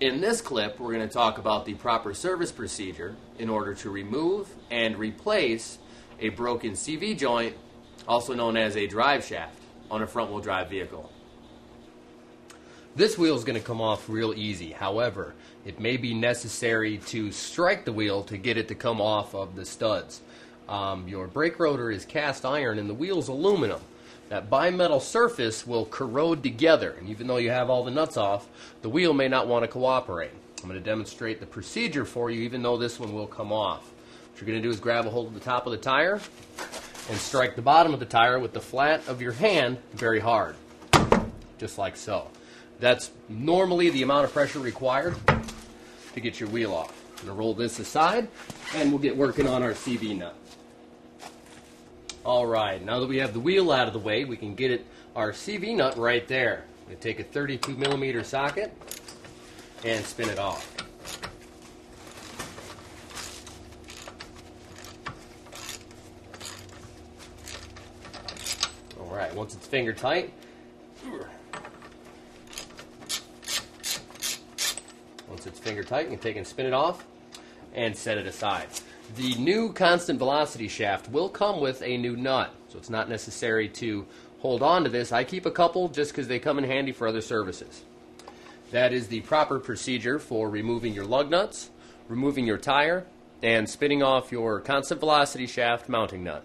In this clip, we're going to talk about the proper service procedure in order to remove and replace a broken CV joint, also known as a drive shaft, on a front-wheel drive vehicle. This wheel is going to come off real easy. However, it may be necessary to strike the wheel to get it to come off of the studs. Your brake rotor is cast iron and the wheel's aluminum. That bimetal surface will corrode together, and even though you have all the nuts off, the wheel may not want to cooperate. I'm going to demonstrate the procedure for you, even though this one will come off. What you're going to do is grab a hold of the top of the tire and strike the bottom of the tire with the flat of your hand very hard, just like so. That's normally the amount of pressure required to get your wheel off. I'm going to roll this aside, and we'll get working on our CV nut. Alright, now that we have the wheel out of the way, we can get our CV nut right there. I'm going to take a 32 millimeter socket and spin it off. Alright, once it's finger tight, you can take and spin it off and set it aside. The new constant velocity shaft will come with a new nut, so it's not necessary to hold on to this. I keep a couple just because they come in handy for other services. That is the proper procedure for removing your lug nuts, removing your tire, and spinning off your constant velocity shaft mounting nut.